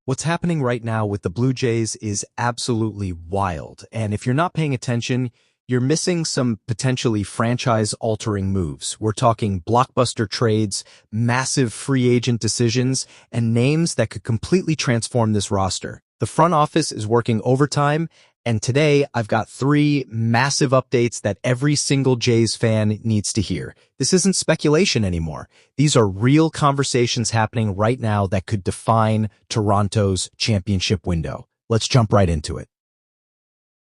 What's happening right now with the Blue Jays is absolutely wild, and if you're not paying attention, you're missing some potentially franchise-altering moves. We're talking blockbuster trades, massive free agent decisions, and names that could completely transform this roster. The front office is working overtime, and today I've got three massive updates that every single Jays fan needs to hear. This isn't speculation anymore. These are real conversations happening right now that could define Toronto's championship window. Let's jump right into it.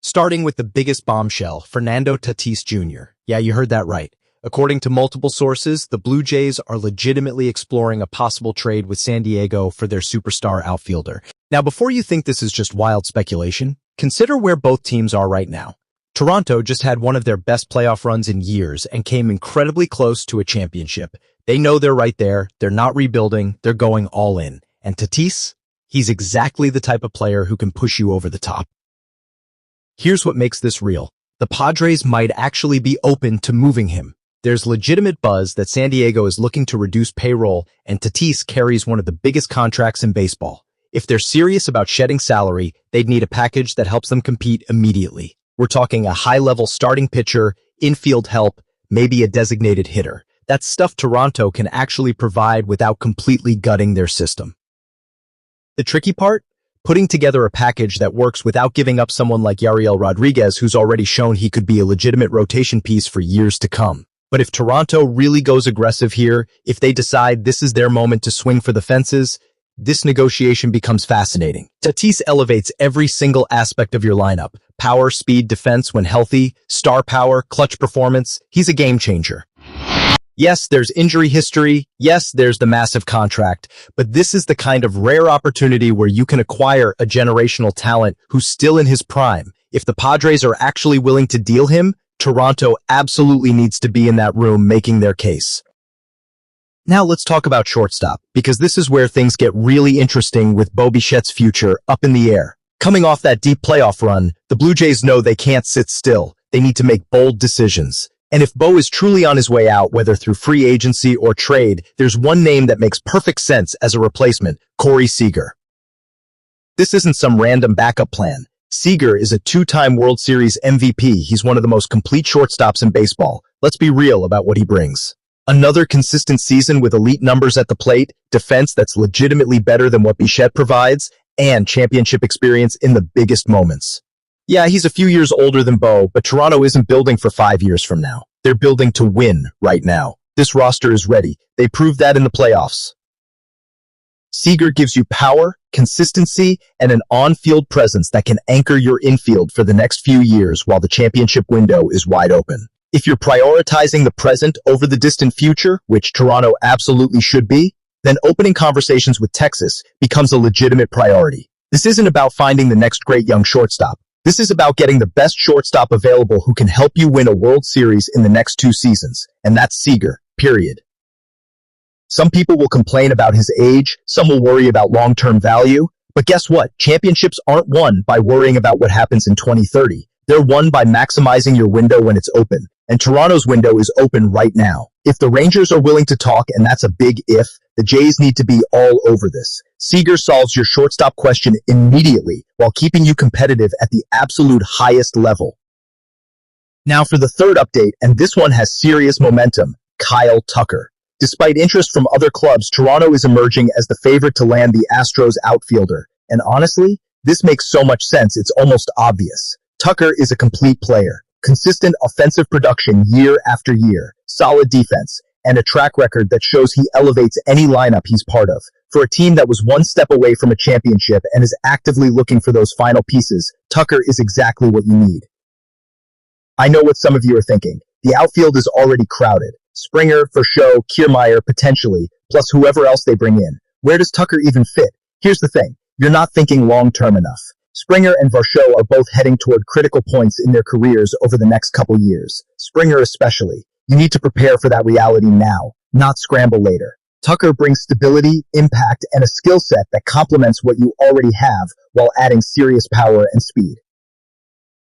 Starting with the biggest bombshell, Fernando Tatis Jr. Yeah, you heard that right. According to multiple sources, the Blue Jays are legitimately exploring a possible trade with San Diego for their superstar outfielder. Now, before you think this is just wild speculation, consider where both teams are right now. Toronto just had one of their best playoff runs in years and came incredibly close to a championship. They know they're right there, they're not rebuilding, they're going all in. And Tatis? He's exactly the type of player who can push you over the top. Here's what makes this real. The Padres might actually be open to moving him. There's legitimate buzz that San Diego is looking to reduce payroll, and Tatis carries one of the biggest contracts in baseball. If they're serious about shedding salary, they'd need a package that helps them compete immediately. We're talking a high-level starting pitcher, infield help, maybe a designated hitter. That's stuff Toronto can actually provide without completely gutting their system. The tricky part? Putting together a package that works without giving up someone like Yariel Rodriguez, who's already shown he could be a legitimate rotation piece for years to come. But if Toronto really goes aggressive here, if they decide this is their moment to swing for the fences, this negotiation becomes fascinating. Tatis elevates every single aspect of your lineup. Power, speed, defense when healthy, star power, clutch performance. He's a game changer. Yes, there's injury history. Yes, there's the massive contract. But this is the kind of rare opportunity where you can acquire a generational talent who's still in his prime. If the Padres are actually willing to deal him, Toronto absolutely needs to be in that room making their case. Now let's talk about shortstop, because this is where things get really interesting with Bo Bichette's future up in the air. Coming off that deep playoff run, the Blue Jays know they can't sit still. They need to make bold decisions. And if Bo is truly on his way out, whether through free agency or trade, there's one name that makes perfect sense as a replacement: Corey Seager. This isn't some random backup plan. Seager is a two-time World Series MVP. He's one of the most complete shortstops in baseball. Let's be real about what he brings. Another consistent season with elite numbers at the plate, defense that's legitimately better than what Bichette provides, and championship experience in the biggest moments. Yeah, he's a few years older than Bo, but Toronto isn't building for 5 years from now. They're building to win right now. This roster is ready. They proved that in the playoffs. Seager gives you power, consistency, and an on-field presence that can anchor your infield for the next few years while the championship window is wide open. If you're prioritizing the present over the distant future, which Toronto absolutely should be, then opening conversations with Texas becomes a legitimate priority. This isn't about finding the next great young shortstop. This is about getting the best shortstop available who can help you win a World Series in the next 2 seasons, and that's Seager, period. Some people will complain about his age, some will worry about long-term value, but guess what? Championships aren't won by worrying about what happens in 2030. They're won by maximizing your window when it's open, and Toronto's window is open right now. If the Rangers are willing to talk, and that's a big if, the Jays need to be all over this. Seager solves your shortstop question immediately while keeping you competitive at the absolute highest level. Now for the third update, and this one has serious momentum: Kyle Tucker. Despite interest from other clubs, Toronto is emerging as the favorite to land the Astros outfielder. And honestly, this makes so much sense, it's almost obvious. Tucker is a complete player. Consistent offensive production year after year, solid defense, and a track record that shows he elevates any lineup he's part of. For a team that was one step away from a championship and is actively looking for those final pieces, Tucker is exactly what you need. I know what some of you are thinking. The outfield is already crowded. Springer, Varsho, Kiermaier, potentially, plus whoever else they bring in. Where does Tucker even fit? Here's the thing. You're not thinking long-term enough. Springer and Varsho are both heading toward critical points in their careers over the next couple years. Springer especially. You need to prepare for that reality now, not scramble later. Tucker brings stability, impact, and a skill set that complements what you already have while adding serious power and speed.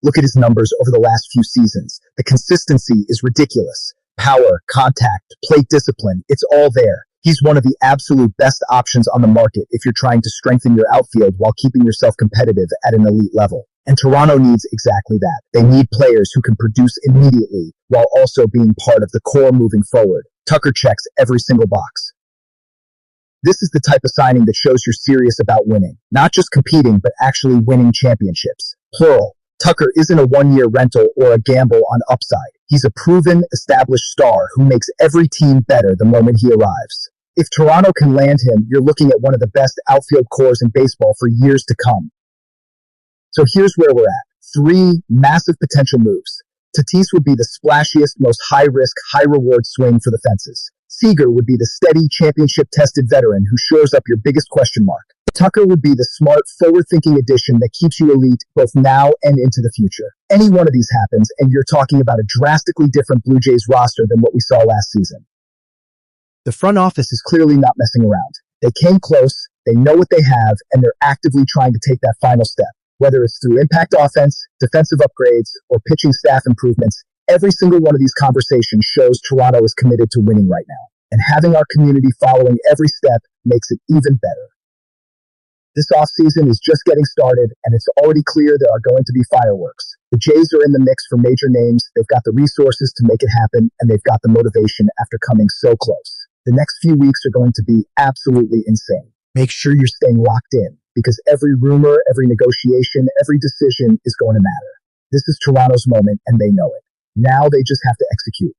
Look at his numbers over the last few seasons. The consistency is ridiculous. Power, contact, plate discipline, it's all there. He's one of the absolute best options on the market if you're trying to strengthen your outfield while keeping yourself competitive at an elite level. And Toronto needs exactly that. They need players who can produce immediately while also being part of the core moving forward. Tucker checks every single box. This is the type of signing that shows you're serious about winning. Not just competing, but actually winning championships. Plural. Tucker isn't a one-year rental or a gamble on upside. He's a proven, established star who makes every team better the moment he arrives. If Toronto can land him, you're looking at one of the best outfield cores in baseball for years to come. So here's where we're at. 3 massive potential moves. Tatis would be the splashiest, most high-risk, high-reward swing for the fences. Seager would be the steady, championship-tested veteran who shores up your biggest question mark. Tucker would be the smart, forward-thinking addition that keeps you elite both now and into the future. Any one of these happens, and you're talking about a drastically different Blue Jays roster than what we saw last season. The front office is clearly not messing around. They came close, they know what they have, and they're actively trying to take that final step. Whether it's through impact offense, defensive upgrades, or pitching staff improvements, every single one of these conversations shows Toronto is committed to winning right now. And having our community following every step makes it even better. This offseason is just getting started, and it's already clear there are going to be fireworks. The Jays are in the mix for major names, they've got the resources to make it happen, and they've got the motivation after coming so close. The next few weeks are going to be absolutely insane. Make sure you're staying locked in, because every rumor, every negotiation, every decision is going to matter. This is Toronto's moment, and they know it. Now they just have to execute.